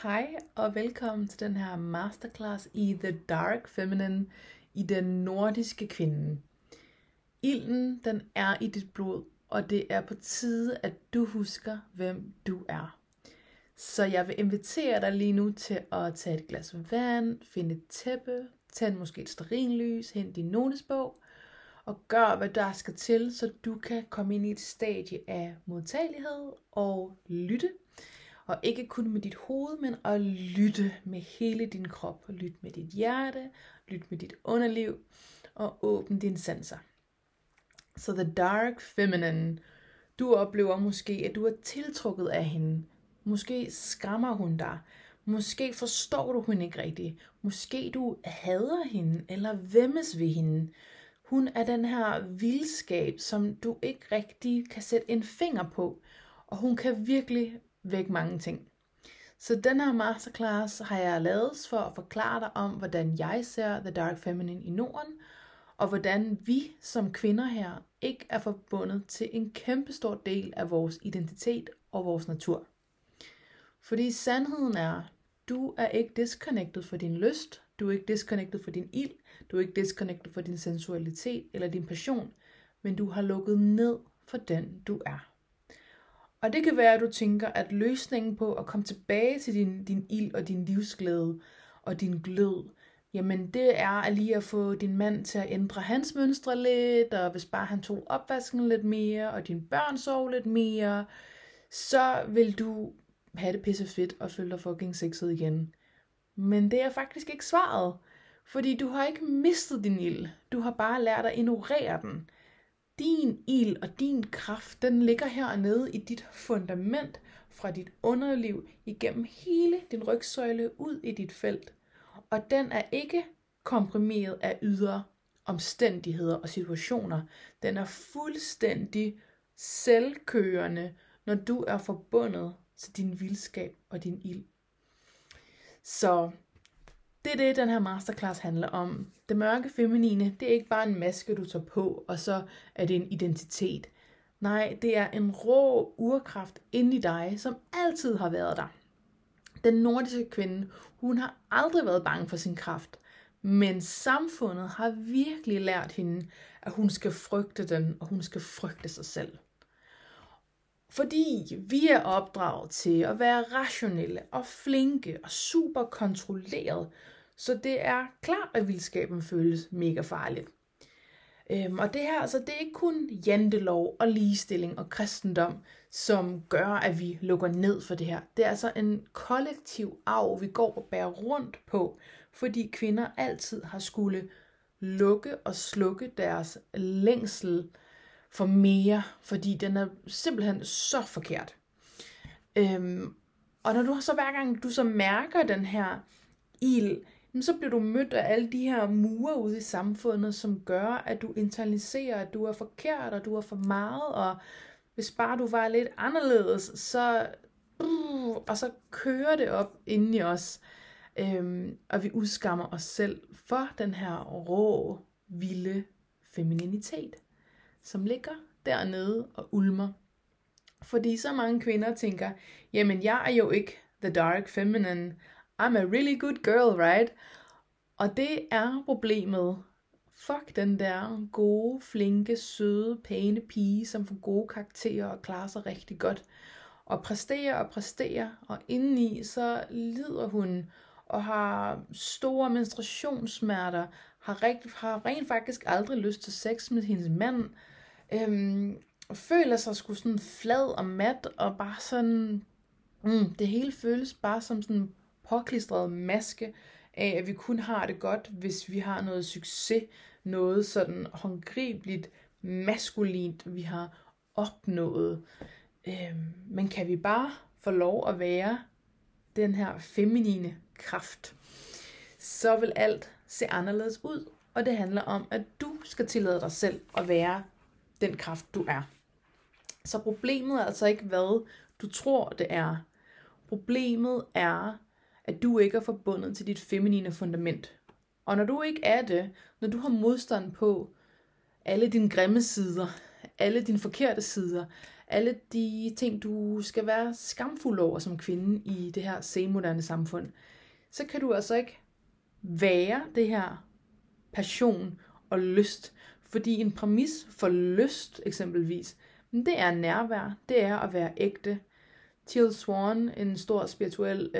Hej og velkommen til den her masterclass i The Dark Feminine, i den nordiske kvinde. Ilden, den er i dit blod, og det er på tide, at du husker, hvem du er. Så jeg vil invitere dig lige nu til at tage et glas vand, finde et tæppe, tænd måske et stearinlys, hent din notesbog, og gør, hvad der skal til, så du kan komme ind i et stadie af modtagelighed og lytte. Og ikke kun med dit hoved, men at lytte med hele din krop. Lyt med dit hjerte, lyt med dit underliv og åbn dine sanser. Så The Dark Feminine. Du oplever måske, at du er tiltrukket af hende. Måske skræmmer hun dig. Måske forstår du hende ikke rigtigt. Måske du hader hende eller væmmes ved hende. Hun er den her vildskab, som du ikke rigtig kan sætte en finger på. Og hun kan virkelig vække mange ting. Så den her masterclass har jeg lavet for at forklare dig om, hvordan jeg ser The Dark Feminine i Norden, og hvordan vi som kvinder her ikke er forbundet til en kæmpestor del af vores identitet og vores natur. Fordi sandheden er, du er ikke disconnected for din lyst, du er ikke disconnected for din ild, du er ikke disconnected for din sensualitet eller din passion, men du har lukket ned for den du er. Og det kan være, at du tænker, at løsningen på at komme tilbage til din ild og din livsglæde og din glød, jamen det er lige at få din mand til at ændre hans mønstre lidt, og hvis bare han tog opvasken lidt mere, og dine børn sov lidt mere, så vil du have det pisse fedt og føle dig fucking sexet igen. Men det er faktisk ikke svaret, fordi du har ikke mistet din ild, du har bare lært at ignorere den. Din ild og din kraft, den ligger hernede i dit fundament, fra dit underliv, igennem hele din rygsøjle ud i dit felt. Og den er ikke komprimeret af ydre omstændigheder og situationer. Den er fuldstændig selvkørende, når du er forbundet til din vildskab og din ild. Så det er det, den her masterclass handler om. Det mørke feminine, det er ikke bare en maske, du tager på, og så er det en identitet. Nej, det er en rå urkraft inde i dig, som altid har været der. Den nordiske kvinde, hun har aldrig været bange for sin kraft, men samfundet har virkelig lært hende, at hun skal frygte den, og hun skal frygte sig selv. Fordi vi er opdraget til at være rationelle og flinke og super kontrolleret, så det er klart, at vildskaben føles mega farligt. Og det her, altså, det er ikke kun jantelov og ligestilling og kristendom, som gør, at vi lukker ned for det her. Det er altså en kollektiv arv, vi går og bærer rundt på, fordi kvinder altid har skulle lukke og slukke deres længsel for mere, fordi den er simpelthen så forkert. Og når du så hver gang du så mærker den her ild, så bliver du mødt af alle de her mure ude i samfundet, som gør, at du internaliserer, at du er forkert, og du er for meget, og hvis bare du var lidt anderledes, og så kører det op inde i os, og vi udskammer os selv for den her rå, vilde femininitet, som ligger dernede og ulmer. Fordi så mange kvinder tænker, jamen jeg er jo ikke the dark feminine, I'm a really good girl, right? Og det er problemet. Fuck den der gode, flinke, søde, pæne pige, som får gode karakterer og klarer sig rigtig godt. Og præsterer, og indeni så lider hun og har store menstruationssmerter, har rent faktisk aldrig lyst til sex med hendes mand, føler sig sgu sådan flad og mat, og bare sådan, det hele føles bare som sådan en påklistret maske af, at vi kun har det godt, hvis vi har noget succes, noget sådan håndgribeligt, maskulint, vi har opnået. Men kan vi bare få lov at være den her feminine kraft, så vil alt se anderledes ud, og det handler om, at du skal tillade dig selv at være den kraft, du er. Så problemet er altså ikke, hvad du tror, det er. Problemet er, at du ikke er forbundet til dit feminine fundament. Og når du ikke er det, når du har modstand på alle dine grimme sider, alle dine forkerte sider, alle de ting, du skal være skamfuld over som kvinde i det her senmoderne samfund, så kan du altså ikke være det her passion og lyst. Fordi en præmis for lyst eksempelvis, det er nærvær, det er at være ægte. Teal Swan, en stor spirituel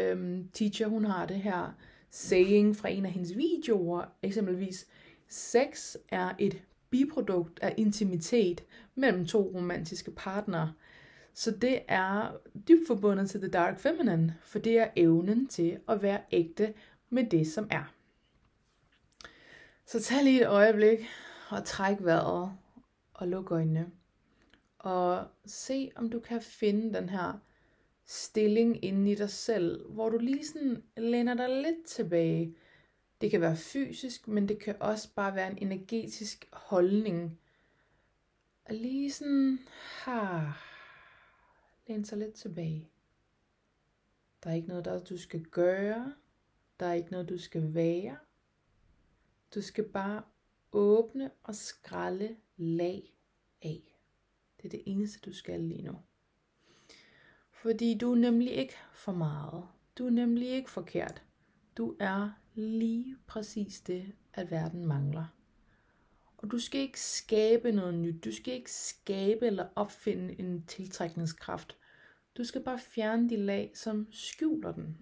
teacher, hun har det her saying fra en af hendes videoer, eksempelvis: sex er et biprodukt af intimitet mellem to romantiske partnere. Så det er dybt forbundet til The Dark Feminine, for det er evnen til at være ægte med det, som er. Så tag lige et øjeblik og træk vejret og luk øjnene. Og se, om du kan finde den her stilling inde i dig selv, hvor du lige sådan læner dig lidt tilbage. Det kan være fysisk, men det kan også bare være en energetisk holdning. Og lige sådan, læn sig lidt tilbage. Der er ikke noget, der du skal gøre. Der er ikke noget, du skal være. Du skal bare åbne og skrælle lag af. Det er det eneste, du skal lige nu. Fordi du er nemlig ikke for meget. Du er nemlig ikke forkert. Du er lige præcis det, at verden mangler. Og du skal ikke skabe noget nyt. Du skal ikke skabe eller opfinde en tiltrækningskraft. Du skal bare fjerne de lag, som skjuler den.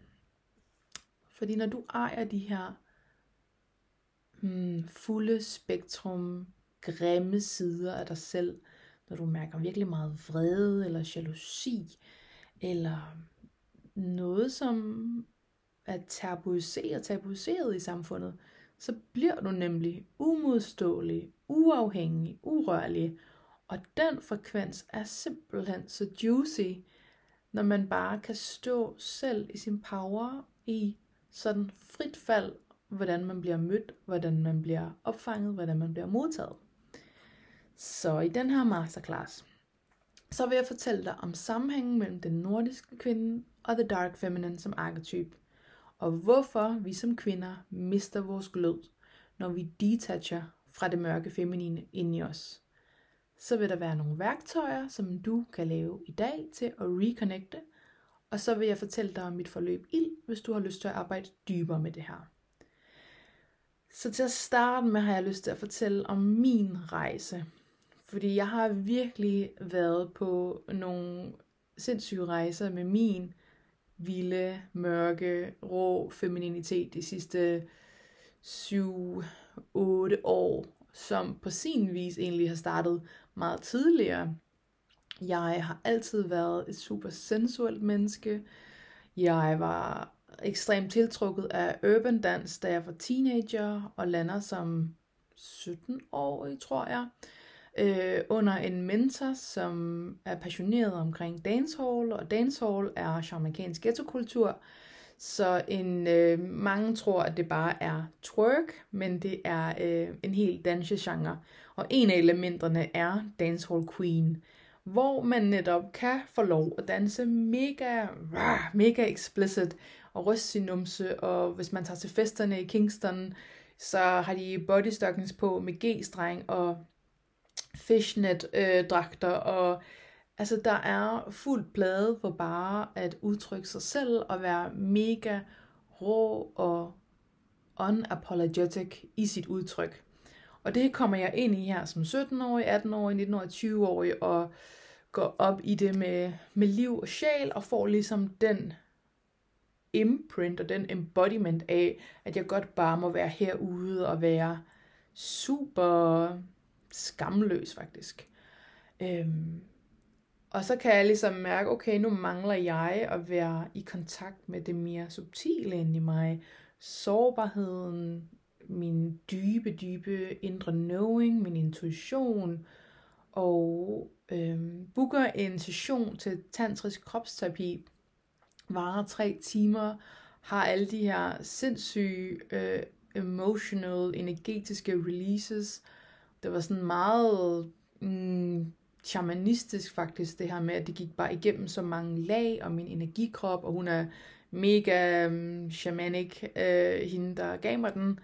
Fordi når du ejer de her fulde spektrum, grimme sider af dig selv, når du mærker virkelig meget vrede eller jalousi, eller noget, som er tabuiseret i samfundet, så bliver du nemlig umodståelig, uafhængig, urørlig. Og den frekvens er simpelthen så juicy, når man bare kan stå selv i sin power i sådan frit fald, hvordan man bliver mødt, hvordan man bliver opfanget, hvordan man bliver modtaget. Så i den her masterclass, så vil jeg fortælle dig om sammenhængen mellem den nordiske kvinde og The Dark Feminine som arketype, og hvorfor vi som kvinder mister vores glød, når vi detacher fra det mørke feminine inde i os. Så vil der være nogle værktøjer, som du kan lave i dag til at reconnecte, og så vil jeg fortælle dig om mit forløb ild, hvis du har lyst til at arbejde dybere med det her. Så til at starte med har jeg lyst til at fortælle om min rejse. Fordi jeg har virkelig været på nogle sindssyge rejser med min vilde, mørke, rå femininitet de sidste 7-8 år, som på sin vis egentlig har startet meget tidligere. Jeg har altid været et super sensuelt menneske. Jeg var ekstremt tiltrukket af urban dans, da jeg var teenager og lander som 17-årig, tror jeg. Under en mentor, som er passioneret omkring dancehall, og dancehall er jamaicansk ghettokultur. Så mange tror, at det bare er twerk, men det er en hel dansegenre. Og en af elementerne er dancehall queen, hvor man netop kan få lov at danse mega explicit og ryste sin numse. Og hvis man tager til festerne i Kingston, så har de bodystockings på med G-streng og fishnet dragter, og altså der er fuld plade for bare at udtrykke sig selv og være mega rå og unapologetic i sit udtryk. Og det kommer jeg ind i her som 17-årig, 18-årig, 19-årig, 20-årig og går op i det med liv og sjæl og får ligesom den imprint og den embodiment af, at jeg godt bare må være herude og være super skamløs faktisk. Og så kan jeg ligesom mærke, okay, nu mangler jeg at være i kontakt med det mere subtile inde i mig. Sårbarheden, min dybe indre knowing, min intuition. Og booker en session til tantrisk kropsterapi. Varer 3 timer. Har alle de her sindssyge emotional, energetiske releases. Det var sådan meget shamanistisk faktisk, det her med, at det gik bare igennem så mange lag, og min energikrop, og hun er mega shamanic, hende der gav mig den.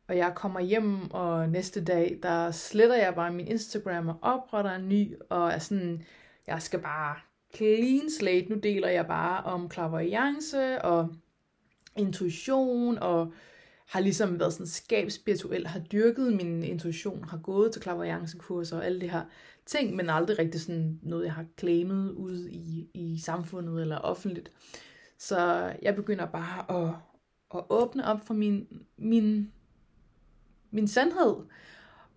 Og jeg kommer hjem, og næste dag, der sletter jeg bare min Instagram og opretter en ny, og er sådan jeg skal bare clean slate. Nu deler jeg bare om clairvoyance og intuition, og har ligesom været sådan skabsspirituel, har dyrket min intuition, har gået til clairvoyancekurser og alle det her ting, men aldrig rigtig sådan noget, jeg har claimet ude i samfundet eller offentligt. Så jeg begynder bare at åbne op for min sandhed,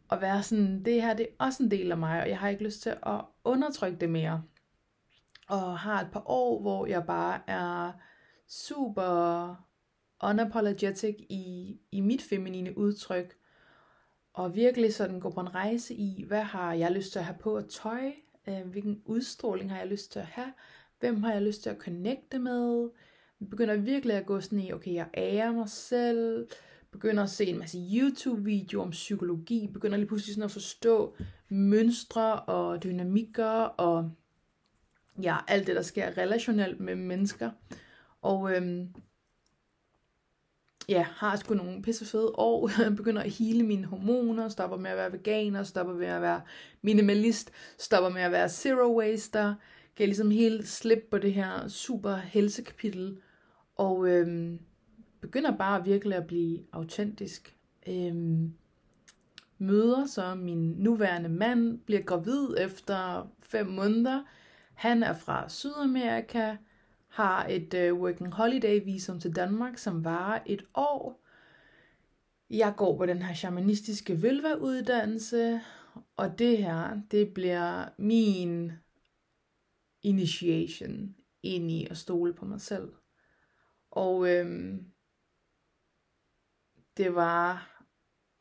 og være sådan, det her, det er også en del af mig, og jeg har ikke lyst til at undertrykke det mere. Og har et par år, hvor jeg bare er super unapologetic i mit feminine udtryk, og virkelig sådan går på en rejse i, hvad har jeg lyst til at have på at tøj, hvilken udstråling har jeg lyst til at have, hvem har jeg lyst til at connecte med. Jeg begynder virkelig at gå sådan i, okay, jeg ærer mig selv, begynder at se en masse YouTube-videoer om psykologi, begynder lige pludselig sådan at forstå mønstre og dynamikker, og ja, alt det, der sker relationelt med mennesker. Og har sgu nogle pissefede år, begynder at hele mine hormoner, stopper med at være veganer, stopper med at være minimalist, stopper med at være zero waster, kan ligesom helt slippe på det her super helsekapitel, og begynder bare virkelig at blive autentisk. Møder så min nuværende mand, bliver gravid efter 5 måneder. Han er fra Sydamerika, har et working holiday visum til Danmark, som varer 1 år. Jeg går på den her shamanistiske vølva-uddannelse, og det her, det bliver min initiation ind i at stole på mig selv. Og det var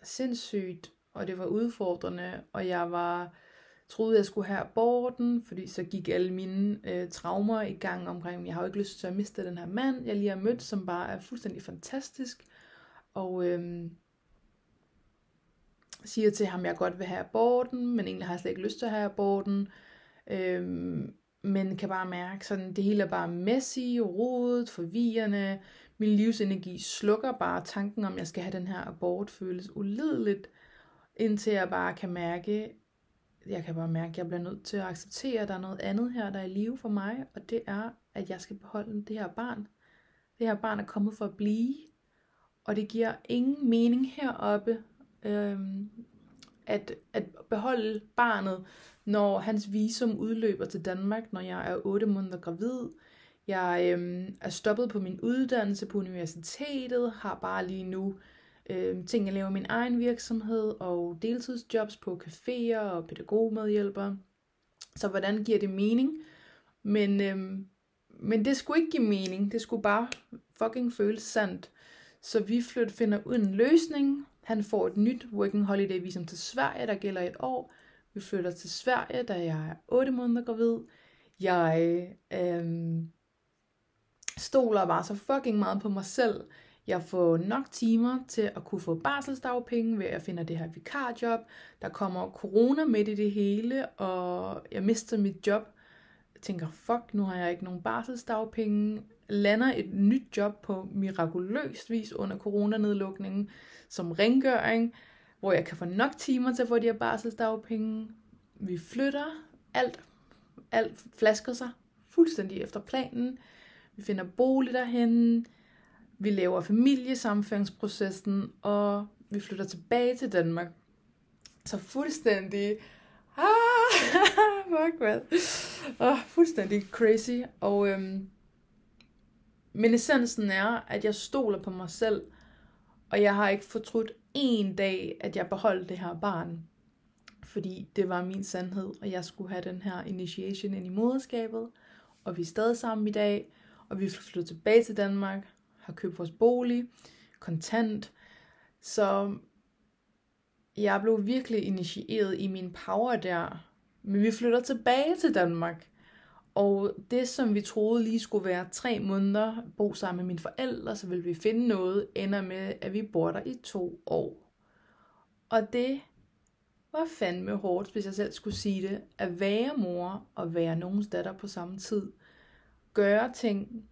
sindssygt, og det var udfordrende, og jeg troede, jeg skulle have aborten, fordi så gik alle mine traumer i gang omkring, jeg har jo ikke lyst til at miste den her mand, jeg lige har mødt, som bare er fuldstændig fantastisk, og siger til ham, jeg godt vil have aborten, men egentlig har jeg slet ikke lyst til at have aborten, men kan bare mærke, sådan det hele er bare messy, rodet, forvirrende, min livsenergi slukker bare tanken om, jeg skal have den her abort, føles ulideligt, indtil jeg bare kan mærke, jeg bliver nødt til at acceptere, at der er noget andet her, der er i live for mig, og det er, at jeg skal beholde det her barn. Det her barn er kommet for at blive, og det giver ingen mening heroppe, at beholde barnet, når hans visum udløber til Danmark, når jeg er 8 måneder gravid. Jeg er stoppet på min uddannelse på universitetet, har bare lige nu ting at lave min egen virksomhed og deltidsjobs på caféer og pædagogmedhjælper. Så hvordan giver det mening? Men det skulle ikke give mening. Det skulle bare fucking føles sandt. Så vi finder ud en løsning. Han får et nyt working holiday visum til Sverige, der gælder 1 år. Vi flytter til Sverige, da jeg er 8 måneder gravid. Jeg stoler bare så fucking meget på mig selv. Jeg får nok timer til at kunne få barselsdagpenge ved at finde det her vikarjob. Der kommer corona midt i det hele, og jeg mister mit job. Jeg tænker, fuck, nu har jeg ikke nogen barselsdagpenge. Lander et nyt job på mirakuløst vis under coronanedlukningen som rengøring, hvor jeg kan få nok timer til at få de her barselsdagpenge. Vi flytter. Alt flasker sig fuldstændig efter planen. Vi finder bolig derhen. Vi laver familiesammenføringsprocessen, og vi flytter tilbage til Danmark. Så fuldstændig fuck hvad. Fuldstændig crazy. Og men essensen er, at jeg stoler på mig selv, og jeg har ikke fortrudt en dag, at jeg beholdt det her barn. Fordi det var min sandhed, og jeg skulle have den her initiation ind i moderskabet. Og vi er stadig sammen i dag, og vi flytter tilbage til Danmark, har købt vores bolig, kontant. Så jeg blev virkelig initieret i min power der. Men vi flytter tilbage til Danmark. Og det, som vi troede lige skulle være 3 måneder, bo sammen med mine forældre, så ville vi finde noget, ender med, at vi bor der i 2 år. Og det var fandme hårdt, hvis jeg selv skulle sige det, at være mor og være nogens datter på samme tid. Gøre ting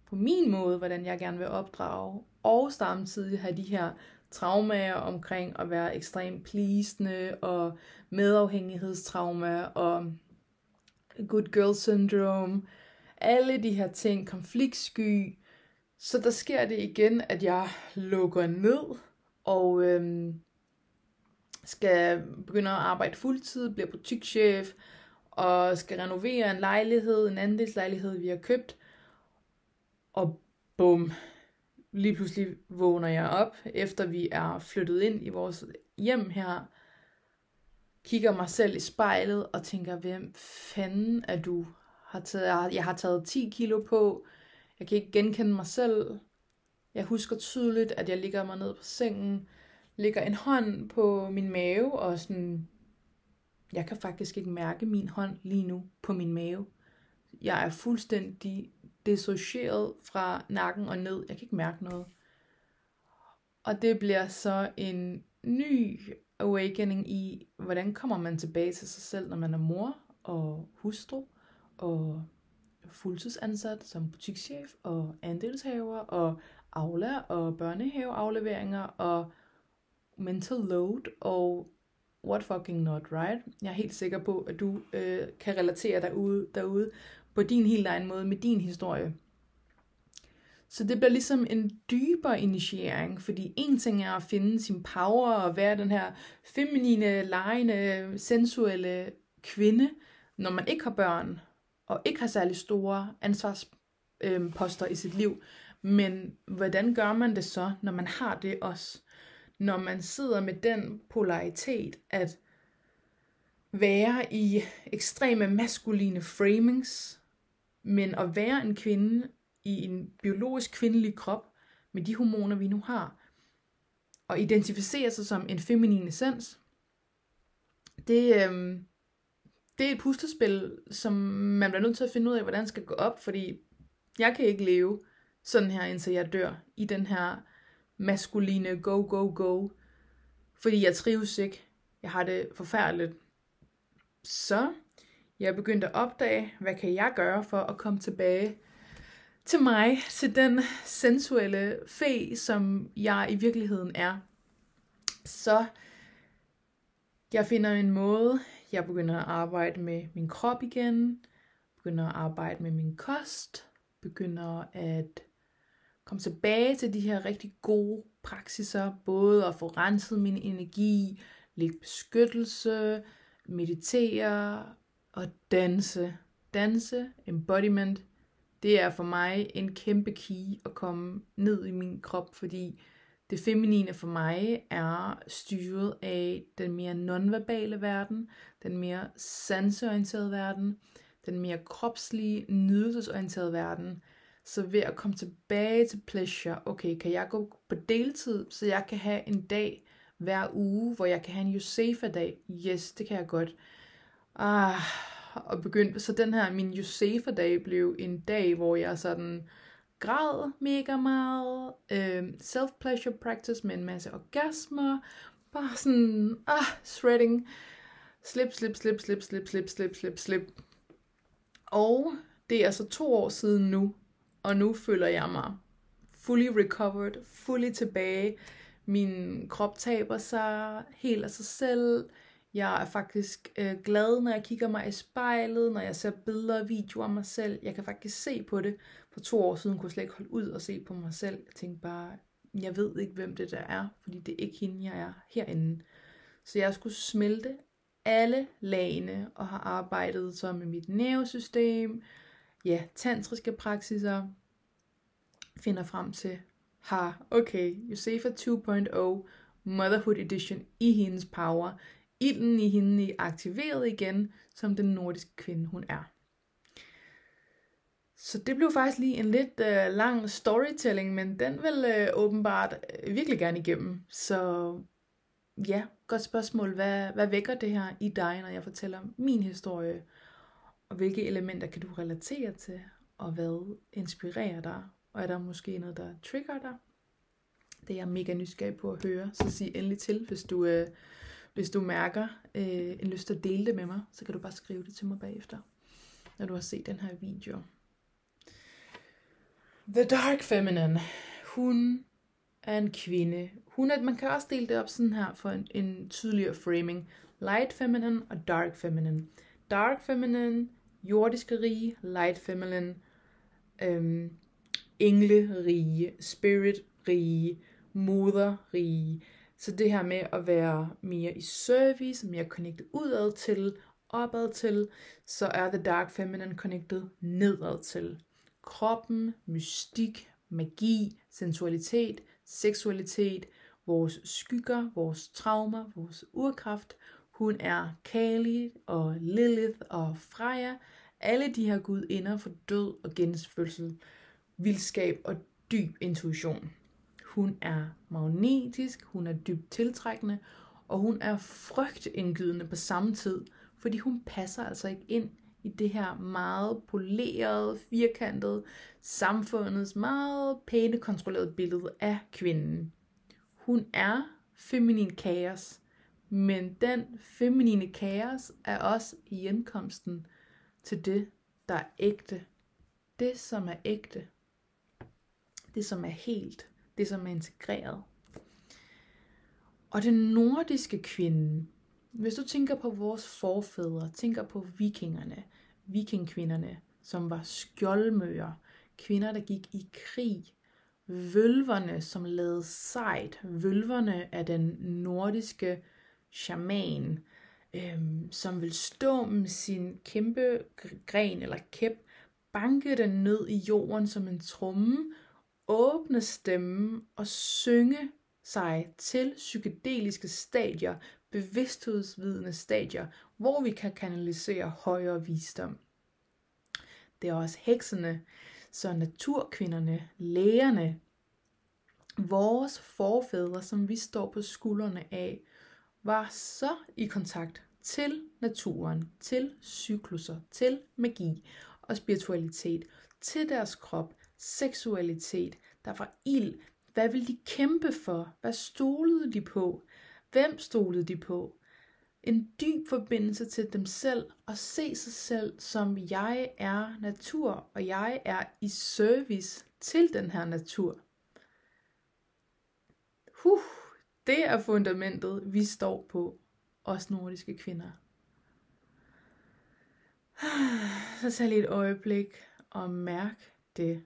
på min måde, hvordan jeg gerne vil opdrage, og samtidig have de her traumer omkring at være ekstremt pleasende, og medafhængighedstrauma, og good girl syndrome, alle de her ting, konfliktsky. Så der sker det igen, at jeg lukker ned, og skal begynde at arbejde fuldtid, bliver butikschef, og skal renovere en lejlighed, en andelslejlighed, vi har købt. Og bum, lige pludselig vågner jeg op, efter vi er flyttet ind i vores hjem her, kigger mig selv i spejlet og tænker, hvem fanden er du? Jeg har taget 10 kilo på, jeg kan ikke genkende mig selv. Jeg husker tydeligt, at jeg ligger mig ned på sengen, lægger en hånd på min mave, og sådan, jeg kan faktisk ikke mærke min hånd lige nu på min mave. Jeg er fuldstændig dissocieret fra nakken og ned. Jeg kan ikke mærke noget. Og det bliver så en ny awakening i, hvordan kommer man tilbage til sig selv, når man er mor og hustru og fuldtidsansat som butikschef og andelshaver og Aula og børnehaveafleveringer og mental load og what fucking not, right? Jeg er helt sikker på, at du kan relatere dig derude på din helt egen måde med din historie. Så det bliver ligesom en dybere initiering, fordi en ting er at finde sin power og være den her feminine, legende, sensuelle kvinde, når man ikke har børn og ikke har særlig store ansvarsposter i sit liv. Men hvordan gør man det så, når man har det også? Når man sidder med den polaritet at være i ekstreme maskuline framings, men at være en kvinde i en biologisk kvindelig krop, med de hormoner vi nu har, og identificere sig som en feminin essens, det er et puslespil, som man bliver nødt til at finde ud af, hvordan det skal gå op, fordi jeg kan ikke leve sådan her, indtil jeg dør, i den her maskuline go, go, go, fordi jeg trives ikke. Jeg har det forfærdeligt. Så jeg begyndte at opdage, hvad kan jeg gøre for at komme tilbage til mig, til den sensuelle fe, som jeg i virkeligheden er. Så jeg finder en måde, jeg begynder at arbejde med min krop igen, begynder at arbejde med min kost, begynder at komme tilbage til de her rigtig gode praksiser, både at få renset min energi, lægge beskyttelse, meditere og danse. Danse, embodiment, det er for mig en kæmpe key at komme ned i min krop, fordi det feminine for mig er styret af den mere nonverbale verden, den mere sanseorienterede verden, den mere kropslige, nydelsesorienterede verden. Så ved at komme tilbage til pleasure, okay, kan jeg gå på deltid, så jeg kan have en dag hver uge, hvor jeg kan have en Josefa-dag? Yes, det kan jeg godt. Og begyndte, så den her, min Josefa-dag blev en dag, hvor jeg sådan græd mega meget, self-pleasure practice med en masse orgasmer, bare sådan, shredding, slip. Og det er så 2 år siden nu, og nu føler jeg mig fully recovered, fully tilbage. Min krop taber sig helt af sig selv. Jeg er faktisk glad, når jeg kigger mig i spejlet, når jeg ser billeder og videoer af mig selv. Jeg kan faktisk se på det. For 2 år siden kunne jeg slet ikke holde ud og se på mig selv. Jeg tænkte bare, jeg ved ikke, hvem det der er, fordi det er ikke hende, jeg er herinde. Så jeg skulle smelte alle lagene og har arbejdet så med mit nervesystem, tantriske praksiser, finder frem til, okay, Josefa 2.0, Motherhood Edition i hendes power, ilden i hende aktiveret igen, som den nordiske kvinde hun er. Så det blev faktisk lige en lidt lang storytelling, men den vil åbenbart virkelig gerne igennem. Så ja, godt spørgsmål. Hvad vækker det her i dig, når jeg fortæller min historie? Og hvilke elementer kan du relatere til? Og hvad inspirerer dig? Og er der måske noget, der trigger dig? Det er jeg mega nysgerrig på at høre. Så sig endelig til, hvis du mærker en lyst til at dele det med mig. Så kan du bare skrive det til mig bagefter, når du har set den her video. The Dark Feminine. Hun er en kvinde. Man kan også dele det op sådan her for en tydeligere framing. Light Feminine og Dark Feminine. Dark Feminine, jordiske rige, light feminine, englerige, spirit-rige, moderrige. Så det her med at være mere i service, mere connected udad til, opad til, så er the dark feminine connected nedad til. Kroppen, mystik, magi, sensualitet, seksualitet, vores skygger, vores traumer, vores urkraft. Hun er Kali og Lilith og Freja. Alle de her gudinder for død og genfødsel, vildskab og dyb intuition. Hun er magnetisk, hun er dybt tiltrækkende, og hun er frygtindgydende på samme tid, fordi hun passer altså ikke ind i det her meget polerede, firkantede, samfundets meget pæne, kontrollerede billede af kvinden. Hun er feminin kaos, men den feminine kaos er også hjemkomsten til det, der er ægte. Det, som er ægte. Det, som er helt. Det, som er integreret. Og den nordiske kvinde, hvis du tænker på vores forfædre, tænker på vikingerne, vikingkvinderne, som var skjoldmøer, kvinder, der gik i krig, vølverne, som lavede sejt, vølverne er den nordiske shaman, som vil stå med sin kæmpe gren eller kæp, banke den ned i jorden som en tromme, åbne stemmen og synge sig til psykedeliske stadier, bevidsthedsvidende stadier, hvor vi kan kanalisere højere visdom. Det er også heksene, så naturkvinderne, lægerne, vores forfædre, som vi står på skuldrene af, var så i kontakt til naturen, til cykluser, til magi og spiritualitet, til deres krop, seksualitet, der var ild. Hvad ville de kæmpe for? Hvad stolede de på? Hvem stolede de på? En dyb forbindelse til dem selv, og se sig selv som jeg er natur, og jeg er i service til den her natur. Det er fundamentet, vi står på, os nordiske kvinder. Så tag lige et øjeblik og mærk det,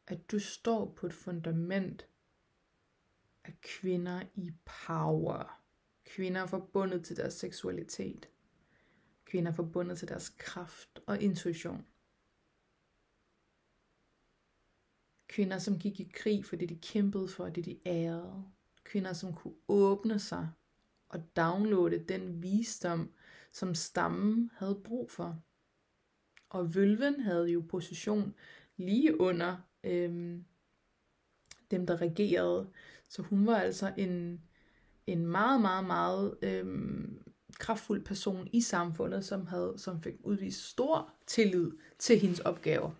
at du står på et fundament af kvinder i power. Kvinder forbundet til deres seksualitet. Kvinder forbundet til deres kraft og intuition. Kvinder, som gik i krig for det, de kæmpede for, det de ærede. Kvinder, som kunne åbne sig og downloade den visdom, som stammen havde brug for. Og vølven havde jo position lige under dem, der regerede. Så hun var altså en meget, meget, meget kraftfuld person i samfundet, som fik udvist stor tillid til hendes opgaver.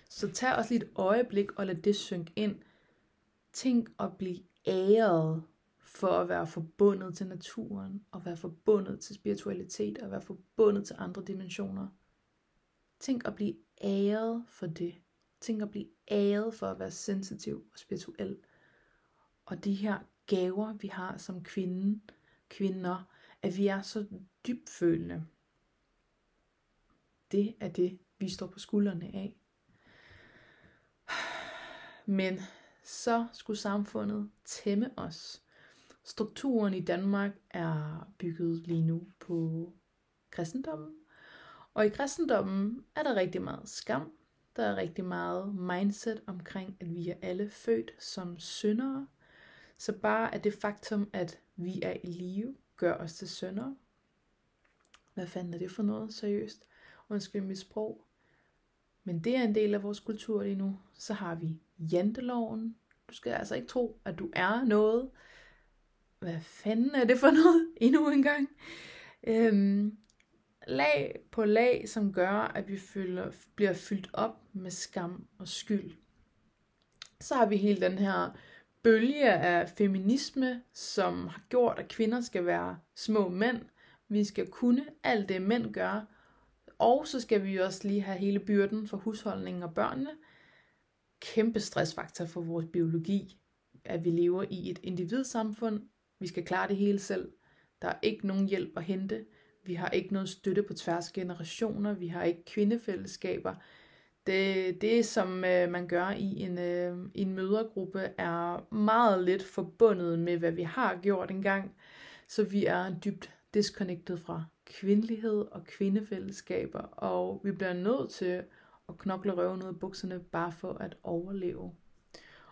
Så tag også lige et øjeblik og lad det synke ind. Tænk at blive æret for at være forbundet til naturen, og være forbundet til spiritualitet, og være forbundet til andre dimensioner. Tænk at blive æret for det. Tænk at blive æret for at være sensitiv og spirituel. Og de her gaver, vi har som kvinder, at vi er så dybfølende. Det er det, vi står på skuldrene af. Men så skulle samfundet tæmme os. Strukturen i Danmark er bygget lige nu på kristendommen. Og i kristendommen er der rigtig meget skam. Der er rigtig meget mindset omkring, at vi er alle født som syndere. Så bare at det faktum, at vi er i live, gør os til syndere. Hvad fanden er det for noget, seriøst? Undskyld mit sprog. Men det er en del af vores kultur lige nu. Så har vi janteloven. Du skal altså ikke tro, at du er noget. Hvad fanden er det for noget? Endnu en gang. Lag på lag, som gør, at vi bliver fyldt op med skam og skyld. Så har vi hele den her bølge af feminisme, som har gjort, at kvinder skal være små mænd. Vi skal kunne alt det, mænd gør. Og så skal vi også lige have hele byrden for husholdningen og børnene. Kæmpe stressfaktor for vores biologi, at vi lever i et individsamfund. Vi skal klare det hele selv. Der er ikke nogen hjælp at hente. Vi har ikke noget støtte på tværs af generationer. Vi har ikke kvindefællesskaber. Det som man gør i en mødregruppe, er meget lidt forbundet med, hvad vi har gjort engang. Så vi er dybt disconnected fra kvindelighed og kvindefællesskaber, og vi bliver nødt til at knokle røven ud af bukserne, bare for at overleve.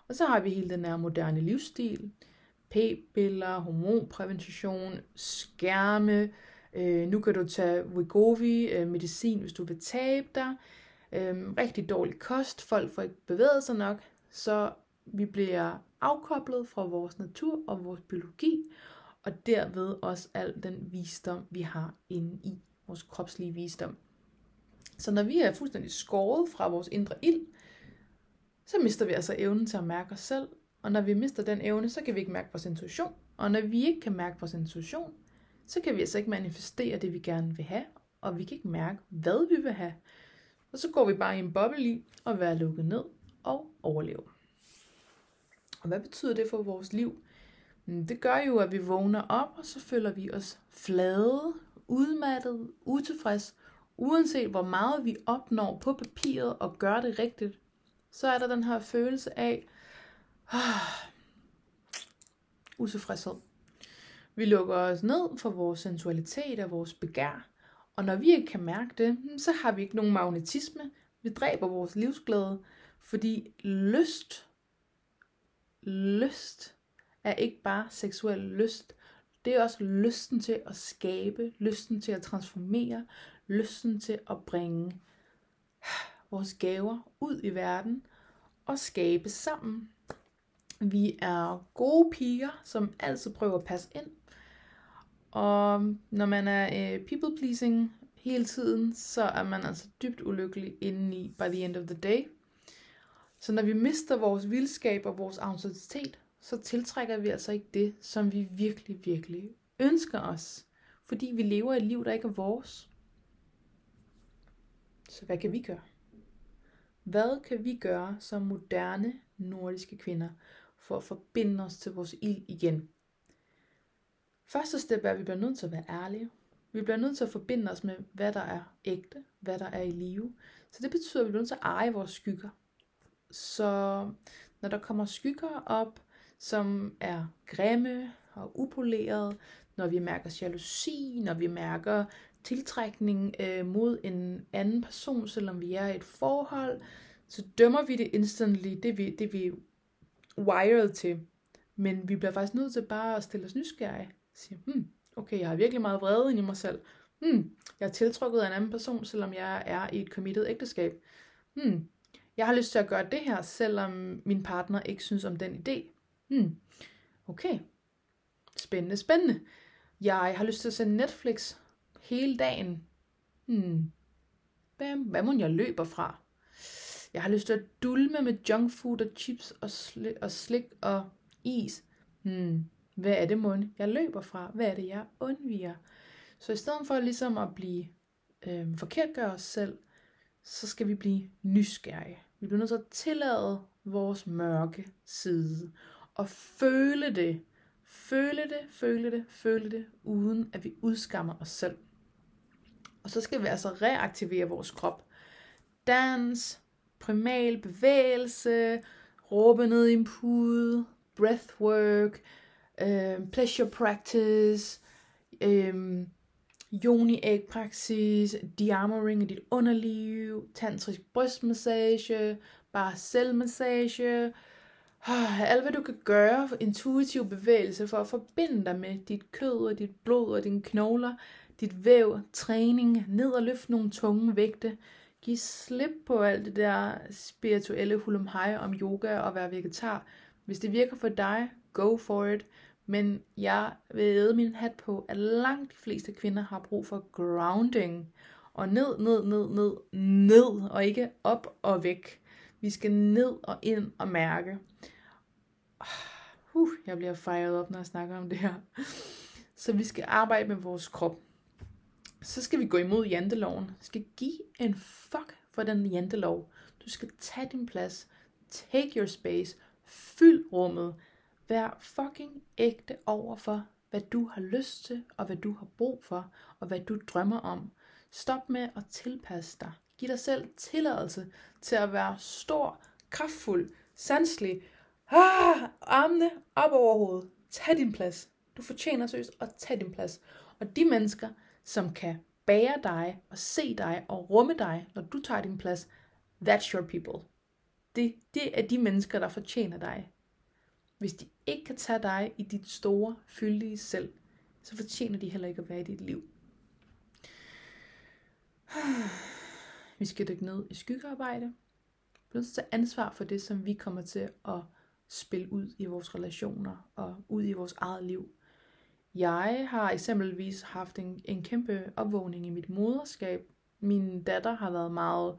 Og så har vi hele den her moderne livsstil, p-piller, hormonprævention, skærme, nu kan du tage Wegovy, medicin, hvis du vil tabe dig, rigtig dårlig kost, folk får ikke bevæget sig nok, så vi bliver afkoblet fra vores natur og vores biologi, og derved også al den visdom, vi har inde i vores kropslige visdom. Så når vi er fuldstændig skåret fra vores indre ild, så mister vi altså evnen til at mærke os selv, og når vi mister den evne, så kan vi ikke mærke vores intuition, og når vi ikke kan mærke vores intuition, så kan vi altså ikke manifestere det, vi gerne vil have, og vi kan ikke mærke, hvad vi vil have. Og så går vi bare i en boble i og være lukket ned og overleve. Og hvad betyder det for vores liv? Det gør jo, at vi vågner op, og så føler vi os flade, udmattede, utilfreds. Uanset hvor meget vi opnår på papiret og gør det rigtigt, så er der den her følelse af utilfredshed. Vi lukker os ned for vores sensualitet og vores begær. Og når vi ikke kan mærke det, så har vi ikke nogen magnetisme. Vi dræber vores livsglæde, fordi lyst er ikke bare seksuel lyst. Det er også lysten til at skabe, lysten til at transformere, lysten til at bringe vores gaver ud i verden og skabe sammen. Vi er gode piger, som altid prøver at passe ind. Og når man er people pleasing hele tiden, så er man altså dybt ulykkelig indeni by the end of the day. Så når vi mister vores vildskab og vores autenticitet, så tiltrækker vi altså ikke det, som vi virkelig, virkelig ønsker os. Fordi vi lever et liv, der ikke er vores. Så hvad kan vi gøre? Hvad kan vi gøre som moderne nordiske kvinder for at forbinde os til vores ild igen? Første step er, at vi bliver nødt til at være ærlige. Vi bliver nødt til at forbinde os med, hvad der er ægte, hvad der er i live. Så det betyder, at vi bliver nødt til at eje vores skygger. Så når der kommer skygger op, som er grimme og upolerede, når vi mærker jalousi, når vi mærker tiltrækning mod en anden person, selvom vi er i et forhold, så dømmer vi det instantly, det vi er wired til. Men vi bliver faktisk nødt til bare at stille os nysgerrige. Sige, okay, jeg har virkelig meget vrede inde i mig selv. Jeg er tiltrukket af en anden person, selvom jeg er i et committed ægteskab. Jeg har lyst til at gøre det her, selvom min partner ikke synes om den idé. Okay. Spændende. Jeg har lyst til at se Netflix hele dagen. Hvad må jeg løber fra? Jeg har lyst til at dulme med junkfood og chips og slik og is. Hvad er det mon, jeg løber fra? Hvad er det, jeg undviger? Så i stedet for ligesom at blive forkertgøre os selv, så skal vi blive nysgerrige. Vi bliver nødt til at tillade vores mørke side. Og føle det. Føle det, uden at vi udskammer os selv. Og så skal vi altså reaktivere vores krop. Dans, primal bevægelse, råbe ned i en pude, breathwork, pleasure practice, yoni-æg-praksis, de-armoring af dit underliv, tantrisk brystmassage, bare selvmassage, alt hvad du kan gøre for intuitiv bevægelse for at forbinde dig med dit kød og dit blod og dine knogler, dit væv, træning, ned og løfte nogle tunge vægte. Giv slip på alt det der spirituelle hulumhej om yoga og være vegetar. Hvis det virker for dig, go for it. Men jeg vil æde min hat på, at langt de fleste kvinder har brug for grounding. Og ned, og ikke op og væk. Vi skal ned og ind og mærke. Jeg bliver fejret op, når jeg snakker om det her. Så vi skal arbejde med vores krop. Så skal vi gå imod janteloven. Vi skal give en fuck for den jantelov. Du skal tage din plads. Take your space. Fyld rummet. Vær fucking ægte over for, hvad du har lyst til, og hvad du har brug for, og hvad du drømmer om. Stop med at tilpasse dig. Giv dig selv tilladelse til at være stor, kraftfuld, sanselig. Armene op over hovedet. Tag din plads. Du fortjener seriøst at tage din plads. Og de mennesker, som kan bære dig og se dig og rumme dig, når du tager din plads, that's your people. Det er de mennesker, der fortjener dig. Hvis de ikke kan tage dig i dit store, fyldige selv, så fortjener de heller ikke at være i dit liv. Vi skal dykke ned i skyggearbejde. Vi skal tage ansvar for det, som vi kommer til at spille ud i vores relationer og ud i vores eget liv. Jeg har eksempelvis haft en kæmpe opvågning i mit moderskab. Min datter har været meget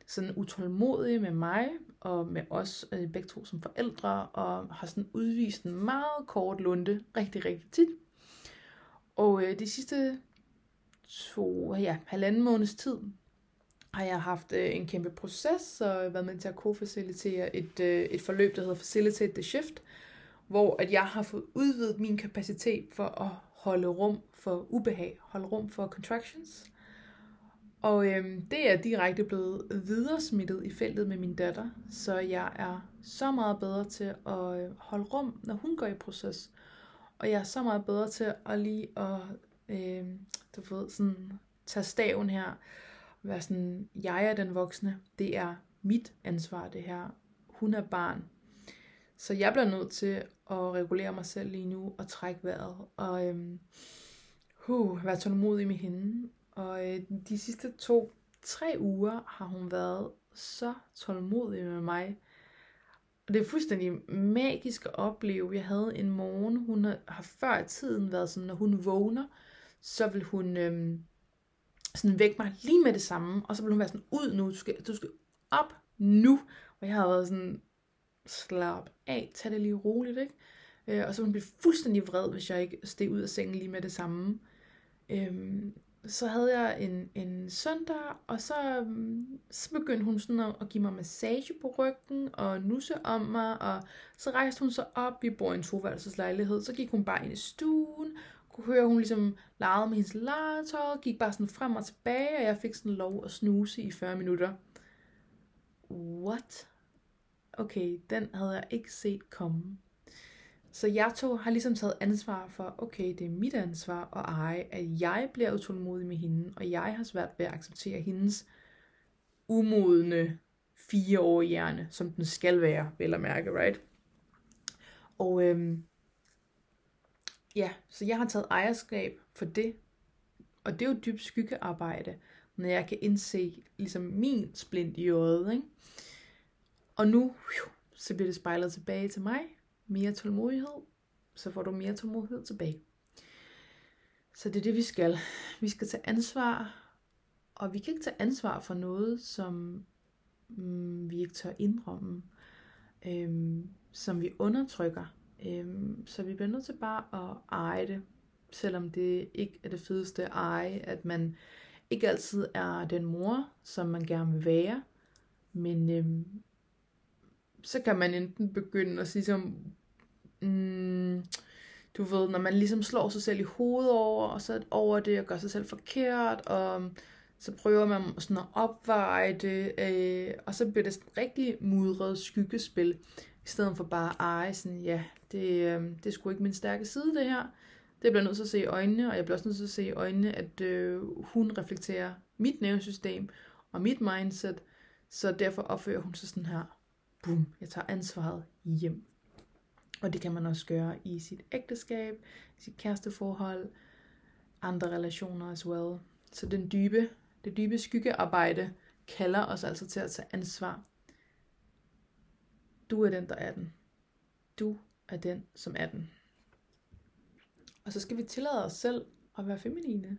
sådan utålmodig med mig og med os begge to som forældre, og har sådan udvist en meget kort lunte rigtig, rigtig tit. Og de sidste 1,5 måneds tid har jeg haft en kæmpe proces og været med til at co-facilitere et forløb, der hedder Facilitate the Shift, hvor at jeg har fået udvidet min kapacitet for at holde rum for ubehag, holde rum for contractions. Og det er direkte blevet videresmittet i feltet med min datter, så jeg er så meget bedre til at holde rum, når hun går i proces. Og jeg er så meget bedre til at lige at sådan, tage staven her, være sådan, jeg er den voksne, det er mit ansvar det her, hun er barn. Så jeg bliver nødt til at regulere mig selv lige nu og trække vejret og være tålmodig med hende. Og de sidste 2-3 uger har hun været så tålmodig med mig. Og det er fuldstændig magisk at opleve. Jeg havde en morgen, hun har før i tiden været sådan, når hun vågner, så vil hun sådan vække mig lige med det samme. Og så vil hun være sådan, ud nu, du skal op nu. Og jeg har været sådan, slap af, tag det lige roligt, ikke? Og så vil hun blive fuldstændig vred, hvis jeg ikke steg ud af sengen lige med det samme. Så havde jeg en søndag, og så begyndte hun sådan at give mig massage på ryggen, og nusse om mig, og så rejste hun sig op, vi bor i en 2-værelseslejlighed, så gik hun bare ind i stuen, kunne høre, hun ligesom legede med hendes legetøj, gik bare sådan frem og tilbage, og jeg fik sådan lov at snuse i 40 minutter. What? Okay, den havde jeg ikke set komme. Så jeg har ligesom taget ansvar for, okay, det er mit ansvar at eje, at jeg bliver utålmodig med hende, og jeg har svært ved at acceptere hendes umodne 4-årige hjerne, som den skal være, vel at mærke, right? Og så jeg har taget ejerskab for det, og det er jo dybt skyggearbejde, når jeg kan indse ligesom min splint i øjet, ikke? Og nu, så bliver det spejlet tilbage til mig. Mere tålmodighed, så får du mere tålmodighed tilbage. Så det er det, vi skal. Vi skal tage ansvar, og vi kan ikke tage ansvar for noget, som vi ikke tør indrømme, som vi undertrykker. Så vi bliver nødt til bare at eje det, selvom det ikke er det fedeste at eje, at man ikke altid er den mor, som man gerne vil være, men så kan man enten begynde at sige som, du ved, når man ligesom slår sig selv i hovedet over det, og gør sig selv forkert, og så prøver man sådan at opveje det, og så bliver det sådan rigtig mudret skyggespil, i stedet for bare at eje sådan, ja, det er sgu ikke min stærke side det her. Det bliver nødt til at se i øjnene, og jeg bliver også nødt til at se i øjnene, at hun reflekterer mit nervesystem og mit mindset, så derfor opfører hun sig sådan her. Boom, jeg tager ansvaret hjem. Og det kan man også gøre i sit ægteskab, i sit kæresteforhold, andre relationer as well. Så det dybe skyggearbejde kalder os altså til at tage ansvar. Du er den, der er den. Du er den, som er den. Og så skal vi tillade os selv at være feminine.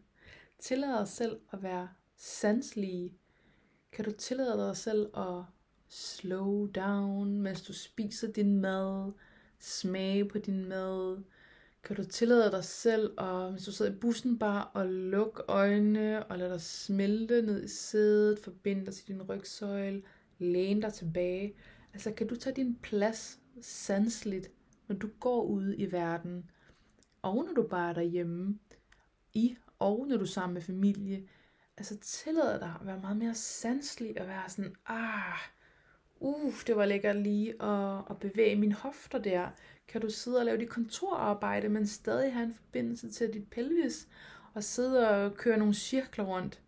Tillade os selv at være sanselige. Kan du tillade dig selv at slow down, mens du spiser din mad? Smage på din mad? Kan du tillade dig selv, og hvis du sidder i bussen, bare at lukke øjnene og lade dig smelte ned i sædet, forbinde dig til din rygsøjle, læne dig tilbage? Altså, kan du tage din plads sanseligt, når du går ud i verden? og når du bare er derhjemme, og når du er sammen med familie. Altså tillad dig at være meget mere sanselig, og være sådan, det var lækkert lige at bevæge mine hofter der. Kan du sidde og lave dit kontorarbejde, men stadig have en forbindelse til dit pelvis, og sidde og køre nogle cirkler rundt.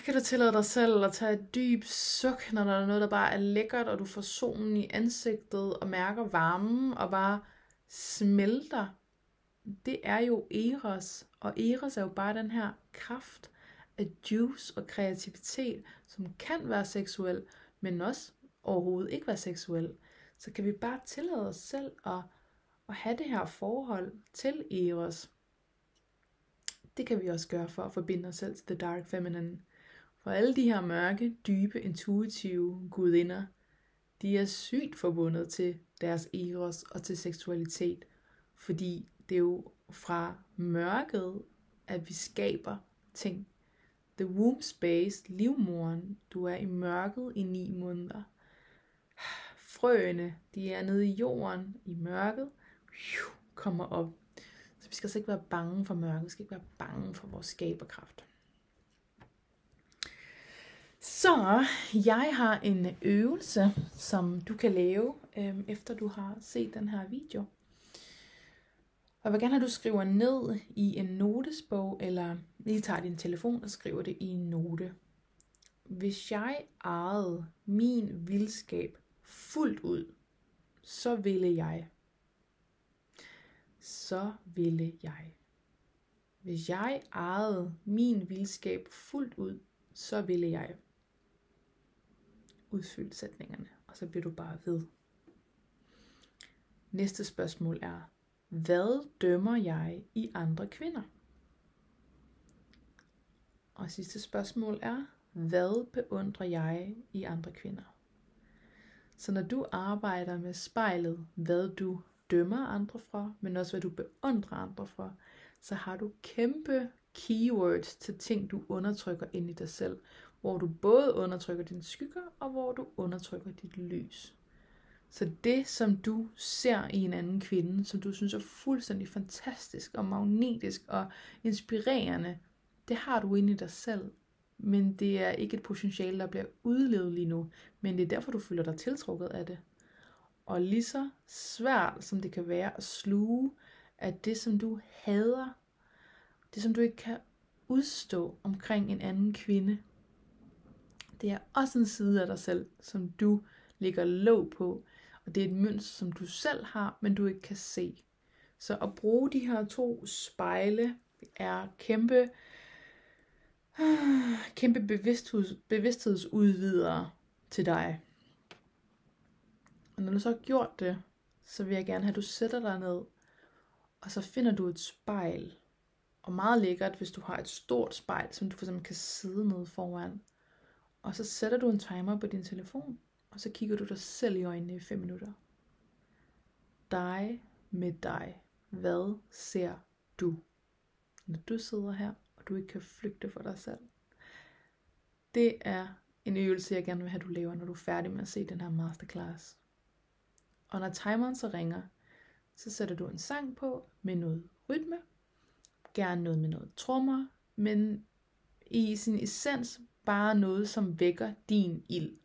Kan du tillade dig selv at tage et dyb suk, når der er noget, der bare er lækkert, og du får solen i ansigtet, og mærker varmen, og bare smelter. Det er jo Eros, og Eros er jo bare den her kraft af juice og kreativitet, som kan være seksuel, men også overhovedet ikke være seksuel. Så kan vi bare tillade os selv at have det her forhold til Eros. Det kan vi også gøre for at forbinde os selv til The Dark Feminine. For alle de her mørke, dybe, intuitive gudinder, de er sygt forbundet til deres Eros og til seksualitet. Fordi det er jo fra mørket, at vi skaber ting. The womb space, livmoren, du er i mørket i 9 måneder. Frøene, de er nede i jorden, i mørket, kommer op. Så vi skal altså ikke være bange for mørket, vi skal ikke være bange for vores skaberkraft. Så jeg har en øvelse, som du kan lave, efter du har set den her video. Og jeg vil gerne have, at du skriver ned i en notesbog, eller lige tager din telefon og skriver det i en note. Hvis jeg ejede min vildskab fuldt ud, så ville jeg. Så ville jeg. Hvis jeg ejede min vildskab fuldt ud, så ville jeg. Udfyld sætningerne, og så bliver du bare ved. Næste spørgsmål er, hvad dømmer jeg i andre kvinder? Og sidste spørgsmål er, hvad beundrer jeg i andre kvinder? Så når du arbejder med spejlet, hvad du dømmer andre fra, men også hvad du beundrer andre fra, så har du kæmpe keywords til ting, du undertrykker ind i dig selv, hvor du både undertrykker dine skygger, og hvor du undertrykker dit lys. Så det, som du ser i en anden kvinde, som du synes er fuldstændig fantastisk og magnetisk og inspirerende, det har du inde i dig selv. Men det er ikke et potentiale, der bliver udlevet lige nu, men det er derfor, du føler dig tiltrukket af det. Og lige så svært, som det kan være at sluge, at det, som du hader, det, som du ikke kan udstå omkring en anden kvinde, det er også en side af dig selv, som du lægger låg på. Og det er et mønster, som du selv har, men du ikke kan se. Så at bruge de her 2 spejle er kæmpe bevidsthedsudvidere til dig. Og når du så har gjort det, så vil jeg gerne have, at du sætter dig ned, og så finder du et spejl. Og meget lækkert, hvis du har et stort spejl, som du for eksempel kan sidde nede foran. Og så sætter du en timer på din telefon, og så kigger du dig selv i øjnene i 5 minutter. Dig med dig. Hvad ser du, når du sidder her, og du ikke kan flygte for dig selv? Det er en øvelse, jeg gerne vil have, du laver, når du er færdig med at se den her masterclass. Og når timeren så ringer, så sætter du en sang på med noget rytme. Gerne noget med noget trommer, men i sin essens bare noget, som vækker din ild.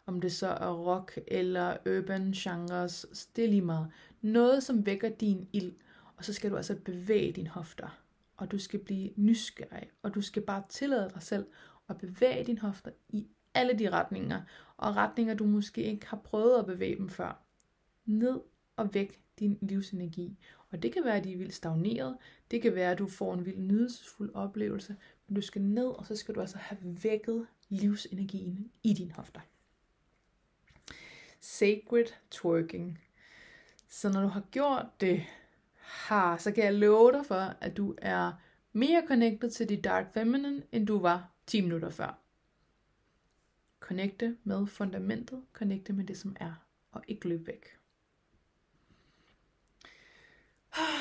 Om det så er rock eller urban genres, det er lige meget. Noget, som vækker din ild, og så skal du altså bevæge dine hofter. Og du skal blive nysgerrig, og du skal bare tillade dig selv at bevæge dine hofter i alle de retninger. Og retninger, du måske ikke har prøvet at bevæge dem før. Ned og væk din livsenergi. Og det kan være, at de er vildt stagneret. Det kan være, at du får en vild nydelsesfuld oplevelse. Men du skal ned, og så skal du altså have vækket livsenergien i dine hofter. Sacred twerking. Så når du har gjort det her, så kan jeg love dig for, at du er mere connected til dit Dark Feminine, end du var 10 minutter før. Connecte med fundamentet, connecte med det, som er, og ikke løbe væk.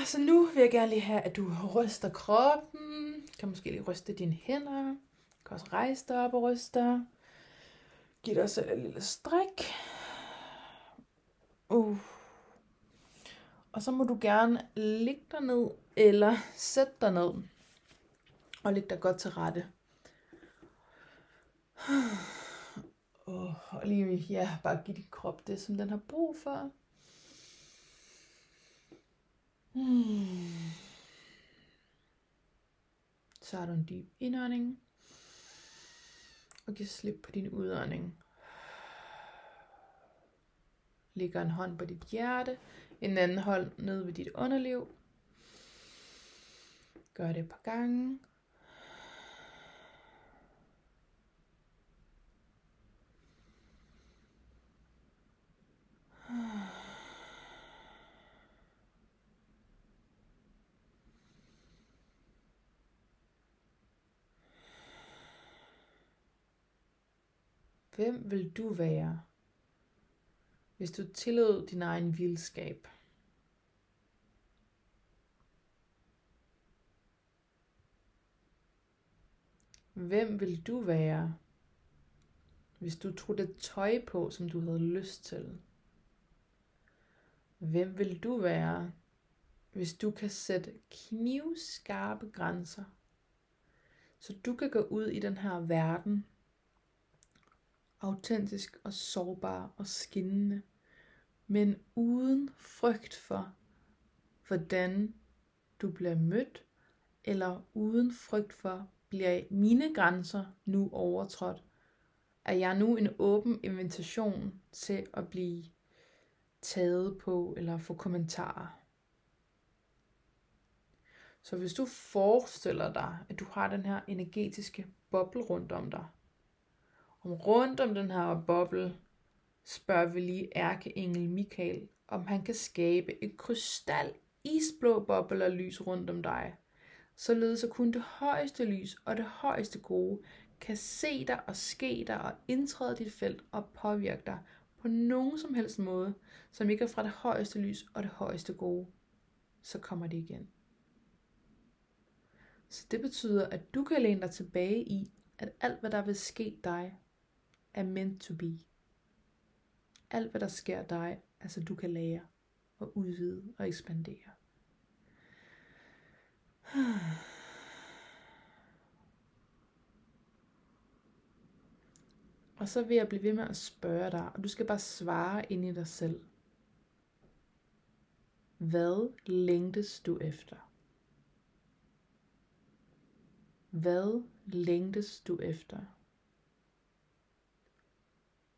Så nu vil jeg gerne lige have, at du ryster kroppen. Kan måske lige ryste dine hænder. Du kan også rejse dig op og ryste. Giv dig selv et lille stræk. Og så må du gerne ligge dig ned, eller sætte dig ned, og lægge dig godt til rette. Og lige, bare give din krop det, som den har brug for. Så har du en dyb indånding, og giv slip på din udånding. Lægger en hånd på dit hjerte, en anden hånd ned ved dit underliv. Gør det et par gange. Hvem vil du være, hvis du tillod din egen vildskab? Hvem vil du være, hvis du tog det tøj på, som du havde lyst til? Hvem vil du være, hvis du kan sætte knivskarpe grænser, så du kan gå ud i den her verden, autentisk og sårbar og skinnende, men uden frygt for, hvordan du bliver mødt, eller uden frygt for, bliver mine grænser nu overtrådt? Er jeg nu en åben invitation til at blive taget på, eller få kommentarer? Så hvis du forestiller dig, at du har den her energetiske boble rundt om dig, og rundt om den her boble spørger vi lige ærkeengel Michael, om han kan skabe et krystal isblå boble af lys rundt om dig, således at kun det højeste lys og det højeste gode kan se dig og ske dig og indtræde dit felt og påvirke dig på nogen som helst måde, som ikke er fra det højeste lys og det højeste gode, så kommer det igen. Så det betyder, at du kan læne dig tilbage i, at alt hvad der vil ske dig, er meant to be. Alt hvad der sker dig, altså du kan lære og udvide og ekspandere. Og så vil jeg blive ved med at spørge dig, og du skal bare svare ind i dig selv. Hvad længtes du efter? Hvad længtes du efter?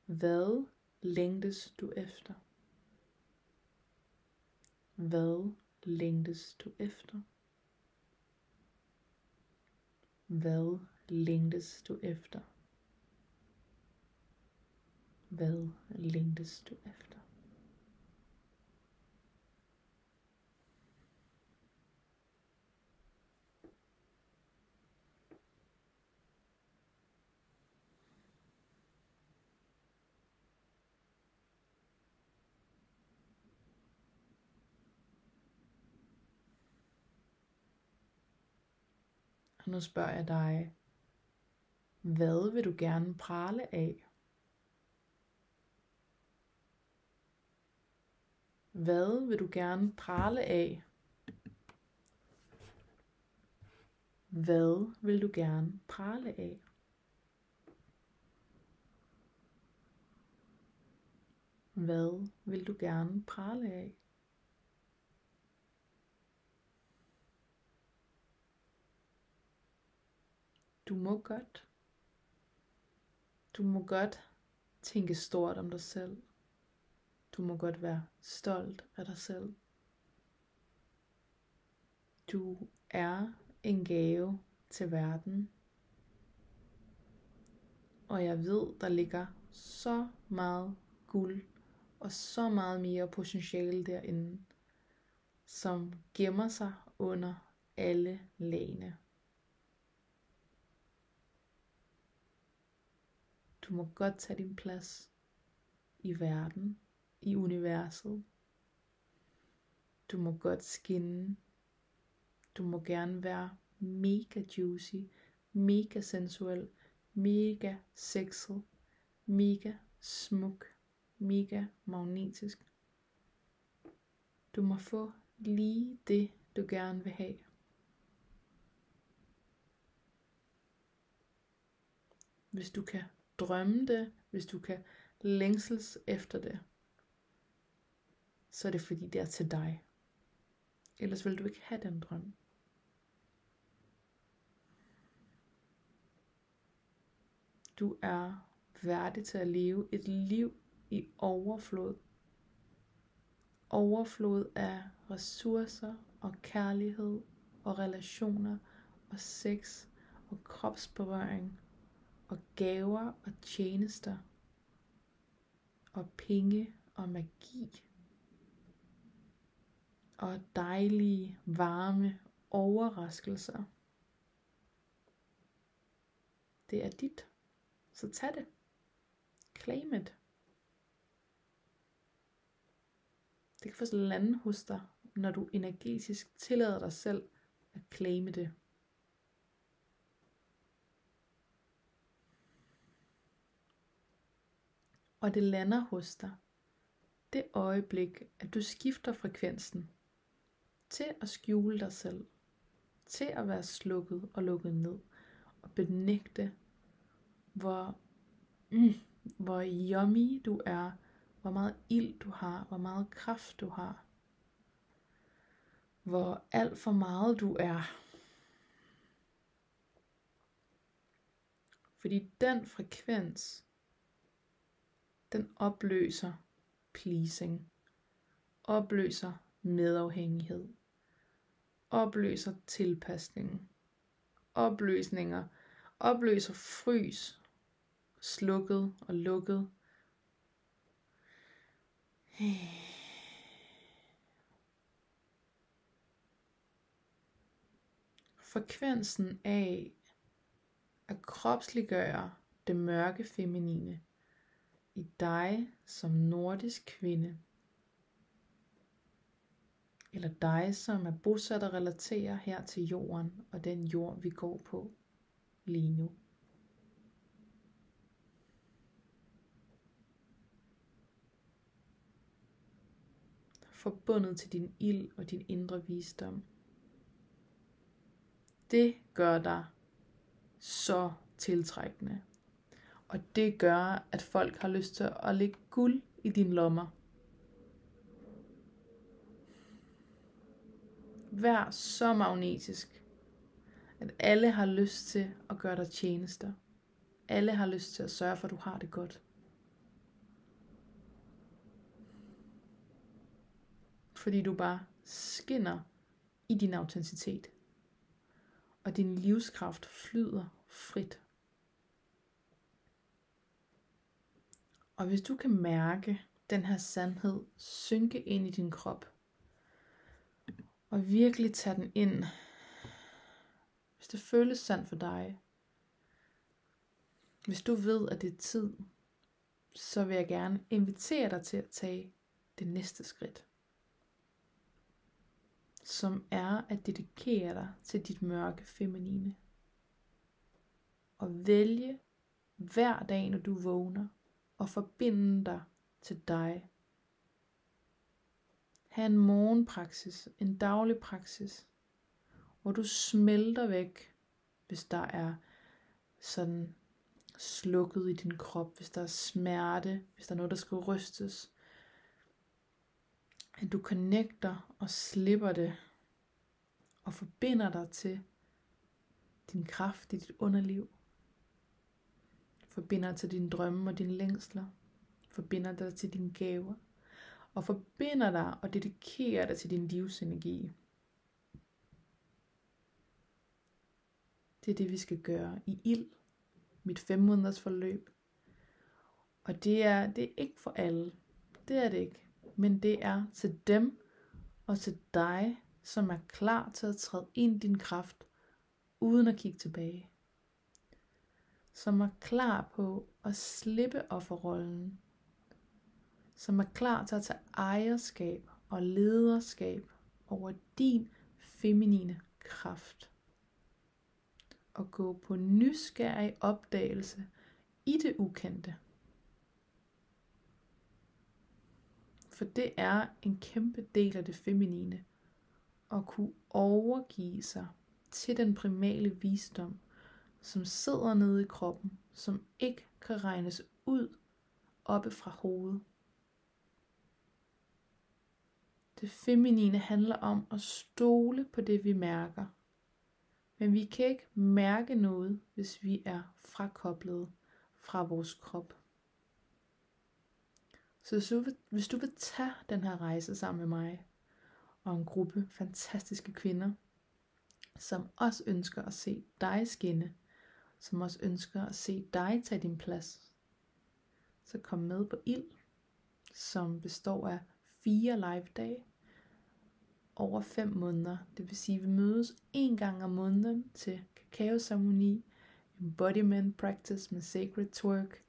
Hvad længtes du efter? Hvad længtes du efter? Hvad længtes du efter? Hvad længtes du efter? Og nu spørger jeg dig, hvad vil du gerne prale af? Hvad vil du gerne prale af? Hvad vil du gerne prale af? Hvad vil du gerne prale af? Du må godt. Du må godt tænke stort om dig selv. Du må godt være stolt af dig selv. Du er en gave til verden. Og jeg ved, der ligger så meget guld og så meget mere potentiale derinde, som gemmer sig under alle lagene. Du må godt tage din plads i verden, i universet. Du må godt skinne. Du må gerne være mega juicy, mega sensuel, mega sexet, mega smuk, mega magnetisk. Du må få lige det, du gerne vil have. Hvis du kan drømme det, hvis du kan længsels efter det, så er det fordi det er til dig. Ellers vil du ikke have den drøm. Du er værdig til at leve et liv i overflod. Overflod af ressourcer og kærlighed og relationer og sex og kropsberøring og gaver og tjenester og penge og magi og dejlige, varme overraskelser. Det er dit. Så tag det. Claim it. Det kan først lande hos dig, når du energetisk tillader dig selv at claime det. Og det lander hos dig. Det øjeblik, at du skifter frekvensen til at skjule dig selv, til at være slukket og lukket ned, og benægte, hvor yummy du er, hvor meget ild du har, hvor meget kraft du har, hvor alt for meget du er. Fordi den frekvens, den opløser pleasing, opløser medafhængighed, opløser tilpasning, opløser frys, slukket og lukket. Frekvensen af at kropsliggøre det mørke feminine i dig som nordisk kvinde, eller dig som er bosat og relaterer her til jorden og den jord vi går på lige nu. Forbundet til din ild og din indre visdom. Det gør dig så tiltrækkende. Og det gør, at folk har lyst til at lægge guld i dine lommer. Vær så magnetisk, at alle har lyst til at gøre dig tjenester. Alle har lyst til at sørge for, at du har det godt. Fordi du bare skinner i din autenticitet. Og din livskraft flyder frit. Og hvis du kan mærke den her sandhed synke ind i din krop, og virkelig tage den ind, hvis det føles sandt for dig, hvis du ved, at det er tid, så vil jeg gerne invitere dig til at tage det næste skridt, som er at dedikere dig til dit mørke feminine, og vælge hver dag, når du vågner, og forbinde dig til dig. Ha' en morgenpraksis, en daglig praksis, hvor du smelter væk, hvis der er sådan slukket i din krop, hvis der er smerte, hvis der er noget, der skal rystes. At du connecter og slipper det, og forbinder dig til din kraft i dit underliv. Forbinder dig til dine drømme og dine længsler. Forbinder dig til dine gaver. Og forbinder dig og dedikerer dig til din livsenergi. Det er det, vi skal gøre i ild. Mit 5 måneders forløb. Og det er ikke for alle. Det er det ikke. Men det er til dem og til dig, som er klar til at træde ind i din kraft, uden at kigge tilbage. Som er klar på at slippe offerrollen. Som er klar til at tage ejerskab og lederskab over din feminine kraft. Og gå på nysgerrig opdagelse i det ukendte. For det er en kæmpe del af det feminine. At kunne overgive sig til den primale visdom, som sidder nede i kroppen, som ikke kan regnes ud oppe fra hovedet. Det feminine handler om at stole på det, vi mærker. Men vi kan ikke mærke noget, hvis vi er frakoblet fra vores krop. Så hvis du vil tage den her rejse sammen med mig og en gruppe fantastiske kvinder, som også ønsker at se dig skinne, som også ønsker at se dig tage din plads, så kom med på Ild, som består af 4 live-dage over 5 måneder. Det vil sige, at vi mødes 1 gang om måneden til kakaoceremoni, embodiment practice med sacred twerk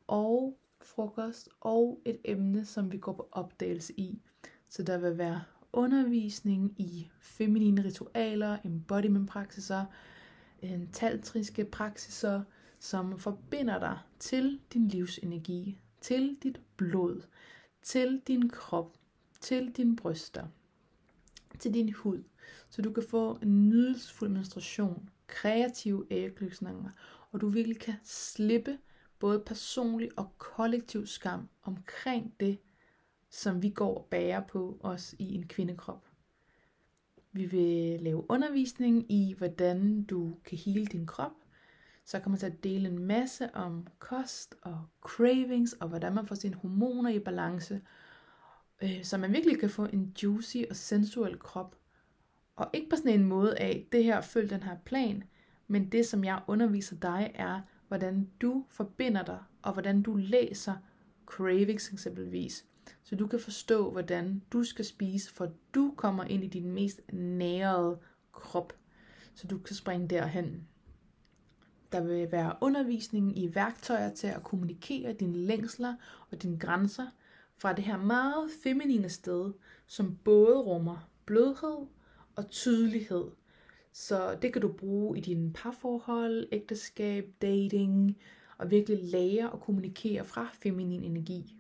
og frokost og et emne, som vi går på opdagelse i. Så der vil være undervisning i feminine ritualer, embodiment praksiser, tantriske praksiser, som forbinder dig til din livsenergi, til dit blod, til din krop, til dine bryster, til din hud, så du kan få en nydelsesfuld menstruation, kreative ægløsninger, og du virkelig kan slippe både personlig og kollektiv skam omkring det, som vi går og bærer på os i en kvindekrop. Vi vil lave undervisning i, hvordan du kan hele din krop. Så kommer jeg til at dele en masse om kost og cravings, og hvordan man får sine hormoner i balance, så man virkelig kan få en juicy og sensuel krop. Og ikke på sådan en måde af, det her følg den her plan, men det som jeg underviser dig er, hvordan du forbinder dig, og hvordan du læser cravings eksempelvis. Så du kan forstå, hvordan du skal spise, for du kommer ind i din mest nærede krop. Så du kan springe derhen. Der vil være undervisning i værktøjer til at kommunikere dine længsler og dine grænser fra det her meget feminine sted, som både rummer blødhed og tydelighed. Så det kan du bruge i dine parforhold, ægteskab, dating, og virkelig lære og kommunikere fra feminin energi.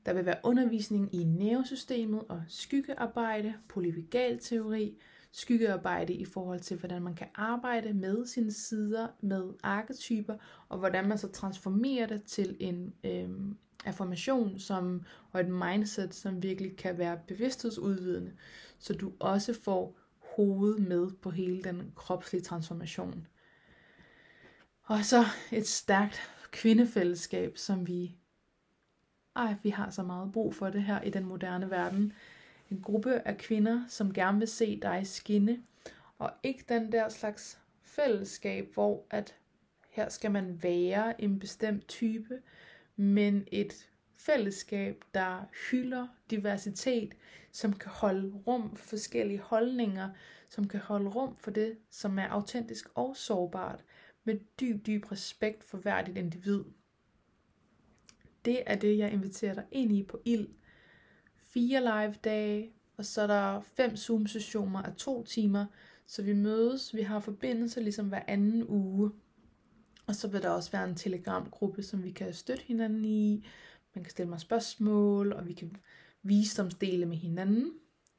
Der vil være undervisning i nervesystemet og skyggearbejde, polyvagalteori, skyggearbejde i forhold til, hvordan man kan arbejde med sine sider, med arketyper, og hvordan man så transformerer det til en affirmation og et mindset, som virkelig kan være bevidsthedsudvidende, så du også får hovedet med på hele den kropslige transformation. Og så et stærkt kvindefællesskab, som vi har så meget brug for det her i den moderne verden. En gruppe af kvinder, som gerne vil se dig skinne, og ikke den der slags fællesskab, hvor at her skal man være en bestemt type, men et fællesskab, der hylder diversitet, som kan holde rum for forskellige holdninger, som kan holde rum for det, som er autentisk og sårbart, med dyb respekt for hvert et individ. Det er det, jeg inviterer dig ind i på Ild. 4 live-dage, og så er der 5 Zoom-sessioner af 2 timer, så vi mødes, vi har forbindelser ligesom hver anden uge. Og så vil der også være en Telegram-gruppe, som vi kan støtte hinanden i. Man kan stille mig spørgsmål, og vi kan visdomsdele med hinanden.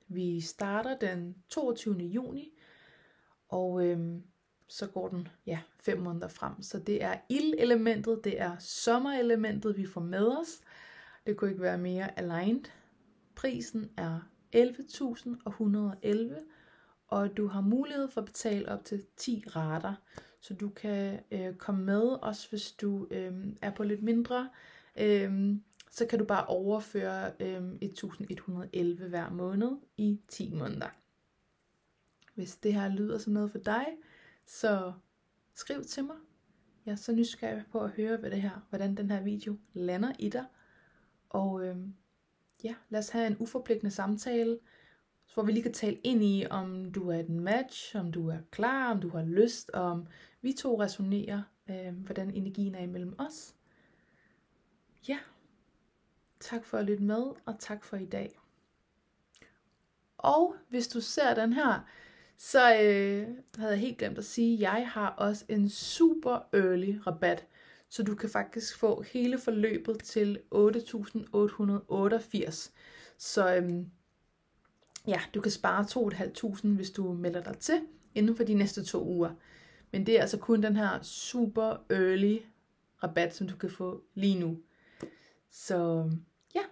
Vi starter den 22. juni, og så går den 5 måneder frem. Så det er ildelementet, det er sommerelementet, vi får med os. Det kunne ikke være mere aligned. Prisen er 11.111, og du har mulighed for at betale op til 10 rater. Så du kan komme med, også hvis du er på lidt mindre. Så kan du bare overføre 1.111 hver måned i 10 måneder. Hvis det her lyder som noget for dig, så skriv til mig. Jeg er så nysgerrig på at høre hvordan den her video lander i dig. Og lad os have en uforpligtende samtale, hvor vi lige kan tale ind i, om du er et match, om du er klar, om du har lyst, om vi to resonerer, hvordan energien er imellem os. Ja, tak for at lytte med, og tak for i dag. Og hvis du ser den her, så havde jeg helt glemt at sige, at jeg har også en super early rabat. Så du kan faktisk få hele forløbet til 8.888. Så ja, du kan spare 2.500, hvis du melder dig til inden for de næste 2 uger. Men det er altså kun den her super early rabat, som du kan få lige nu. Så ja,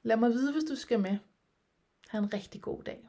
lad mig vide, hvis du skal med. Ha' en rigtig god dag.